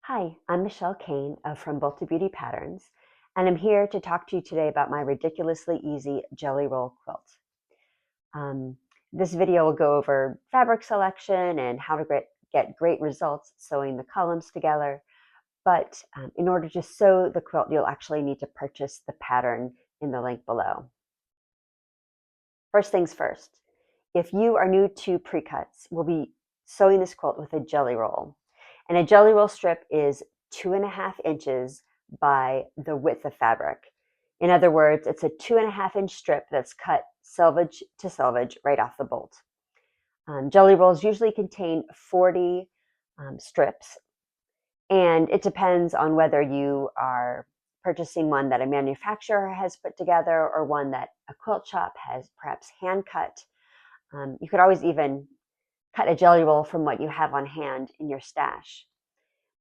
Hi, I'm Michelle Cain from Bolt to Beauty Patterns, and I'm here to talk to you today about my ridiculously easy jelly roll quilt. Um, this video will go over fabric selection and how to get great results sewing the columns together. But in order to sew the quilt, you'll actually need to purchase the pattern in the link below. First things first, if you are new to pre-cuts, we'll be sewing this quilt with a jelly roll. And a jelly roll strip is 2.5 inches by the width of fabric. In other words, it's a 2.5 inch strip that's cut selvage to selvage right off the bolt. Jelly rolls usually contain 40 strips, and it depends on whether you are purchasing one that a manufacturer has put together or one that a quilt shop has perhaps hand cut. You could always even cut a jelly roll from what you have on hand in your stash.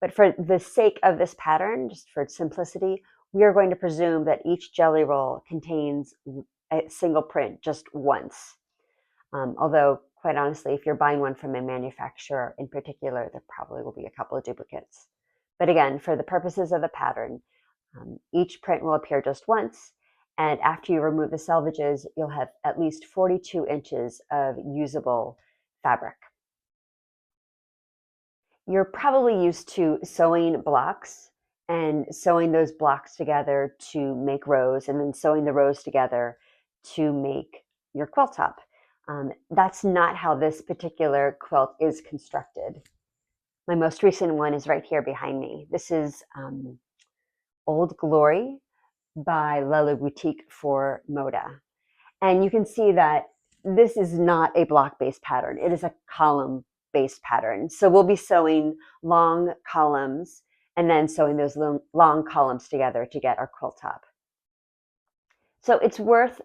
But for the sake of this pattern, just for simplicity, we are going to presume that each jelly roll contains a single print just once. Although, quite honestly, if you're buying one from a manufacturer in particular, there probably will be a couple of duplicates. But again, for the purposes of the pattern, each print will appear just once, and after you remove the selvages, you'll have at least 42 inches of usable fabric. You're probably used to sewing blocks and sewing those blocks together to make rows, and then sewing the rows together to make your quilt top. That's not how this particular quilt is constructed. My most recent one is right here behind me. This is Old Glory by Lella Boutique for Moda. And you can see that this is not a block-based pattern. It is a column-based pattern. So we'll be sewing long columns and then sewing those long columns together to get our quilt top. So it's worth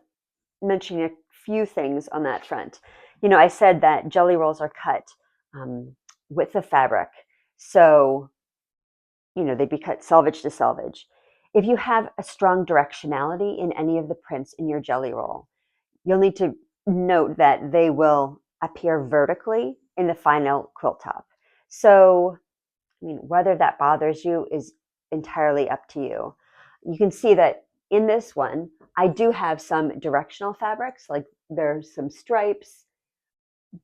mentioning a few things on that front. You know, I said that jelly rolls are cut with the fabric. So, you know, they'd be cut selvage to selvage. If you have a strong directionality in any of the prints in your jelly roll, you'll need to note that they will appear vertically in the final quilt top. So, I mean, whether that bothers you is entirely up to you. You can see that in this one, I do have some directional fabrics, like there's some stripes,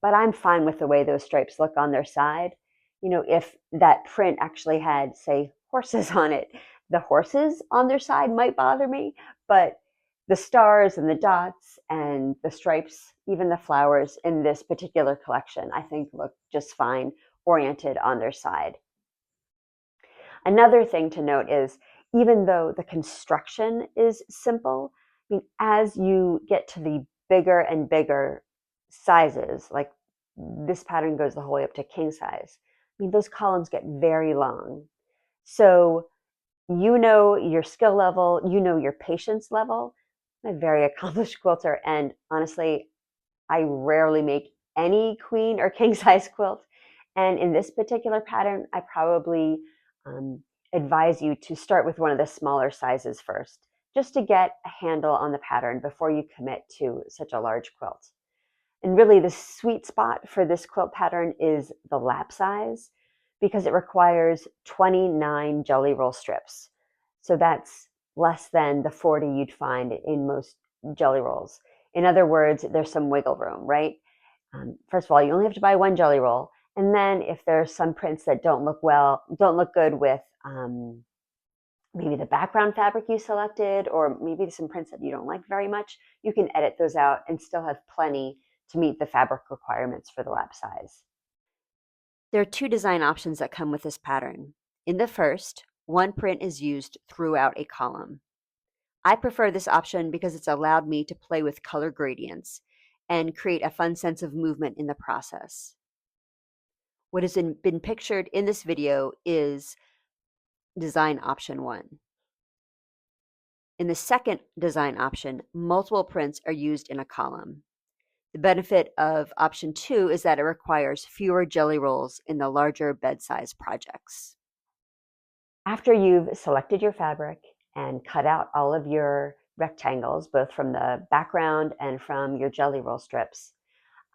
but I'm fine with the way those stripes look on their side. You know, if that print actually had, say, horses on it, the horses on their side might bother me, but the stars and the dots and the stripes, even the flowers in this particular collection, I think look just fine oriented on their side. Another thing to note is, even though the construction is simple, I mean, as you get to the bigger and bigger sizes, like this pattern goes the whole way up to king size, I mean, those columns get very long. So you know your skill level, you know your patience level. I'm a very accomplished quilter, and honestly, I rarely make any queen or king size quilt. And in this particular pattern, I probably advise you to start with one of the smaller sizes first, just to get a handle on the pattern before you commit to such a large quilt. And really, the sweet spot for this quilt pattern is the lap size, because it requires 29 jelly roll strips. So that's less than the 40 you'd find in most jelly rolls. In other words, there's some wiggle room, right? First of all, you only have to buy one jelly roll. And then if there's some prints that don't look good with maybe the background fabric you selected, or maybe some prints that you don't like very much, you can edit those out and still have plenty to meet the fabric requirements for the lap size. There are two design options that come with this pattern. In the first, one print is used throughout a column. I prefer this option because it's allowed me to play with color gradients and create a fun sense of movement in the process. What has been pictured in this video is design option 1. In the second design option, multiple prints are used in a column. The benefit of option 2 is that it requires fewer jelly rolls in the larger bed size projects. After you've selected your fabric and cut out all of your rectangles, both from the background and from your jelly roll strips,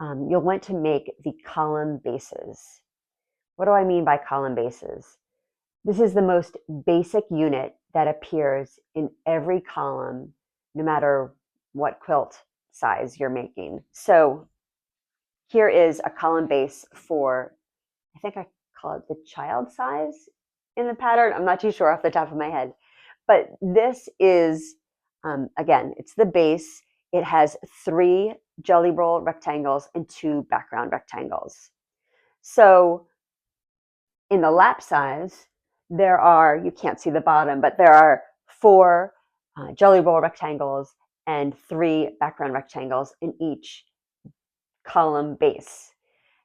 you'll want to make the column bases. What do I mean by column bases? This is the most basic unit that appears in every column, no matter what quilt size you're making. So here is a column base for, I think I call it the child size in the pattern. I'm not too sure off the top of my head. But this is, again, it's the base. It has 3 jelly roll rectangles and 2 background rectangles. So in the lap size, there are, you can't see the bottom, but there are 4 jelly roll rectangles and 3 background rectangles in each column base.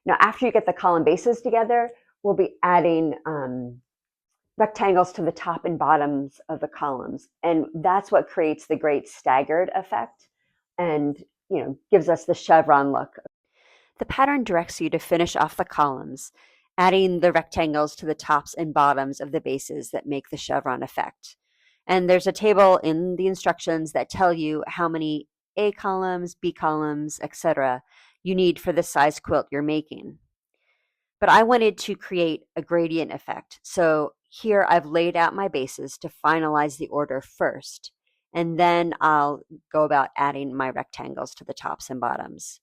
Now, after you get the column bases together, we'll be adding rectangles to the top and bottoms of the columns. And that's what creates the great staggered effect and, gives us the chevron look. The pattern directs you to finish off the columns, adding the rectangles to the tops and bottoms of the bases that make the chevron effect. And there's a table in the instructions that tell you how many A columns, B columns, etc. you need for the size quilt you're making. But I wanted to create a gradient effect. So here I've laid out my bases to finalize the order first, and then I'll go about adding my rectangles to the tops and bottoms.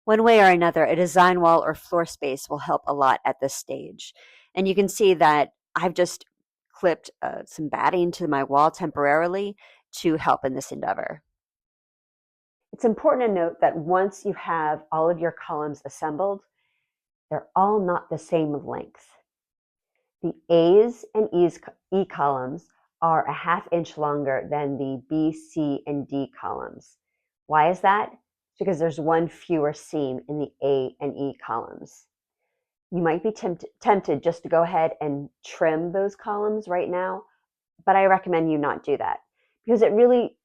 One way or another, a design wall or floor space will help a lot at this stage. And you can see that I've just clipped some batting to my wall temporarily to help in this endeavor. It's important to note that once you have all of your columns assembled, they're all not the same length. The A's and E columns are a ½ inch longer than the B, C, and D columns. Why is that? Because there's one fewer seam in the A and E columns. You might be tempted just to go ahead and trim those columns right now, but I recommend you not do that because it really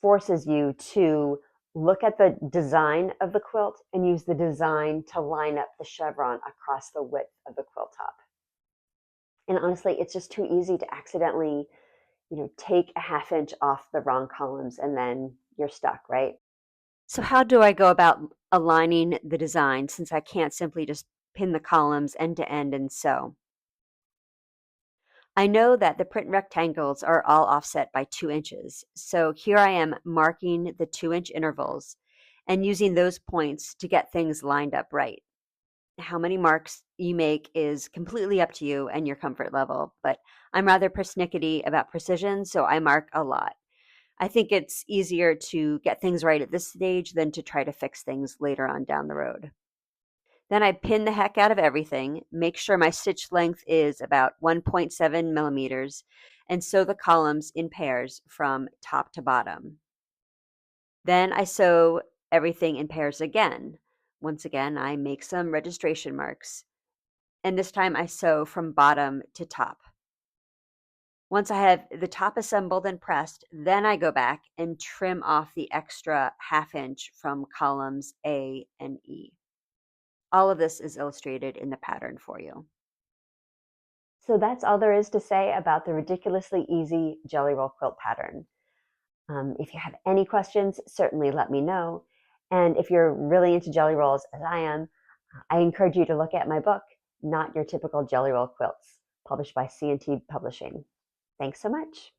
forces you to look at the design of the quilt and use the design to line up the chevron across the width of the quilt top. And honestly, it's just too easy to accidentally, take a ½ inch off the wrong columns and then you're stuck, right? So how do I go about aligning the design since I can't simply just pin the columns end to end and sew? I know that the print rectangles are all offset by 2 inches. So here I am marking the 2-inch intervals and using those points to get things lined up right. How many marks you make is completely up to you and your comfort level, but I'm rather persnickety about precision, so I mark a lot. I think it's easier to get things right at this stage than to try to fix things later on down the road. Then I pin the heck out of everything, make sure my stitch length is about 1.7 millimeters, and sew the columns in pairs from top to bottom. Then I sew everything in pairs again. Once again, I make some registration marks, and this time I sew from bottom to top. Once I have the top assembled and pressed, then I go back and trim off the extra ½ inch from columns A and E. All of this is illustrated in the pattern for you. So that's all there is to say about the ridiculously easy jelly roll quilt pattern. If you have any questions, certainly let me know. And if you're really into jelly rolls, as I am, I encourage you to look at my book, Not Your Typical Jelly Roll Quilts, published by C&T Publishing. Thanks so much.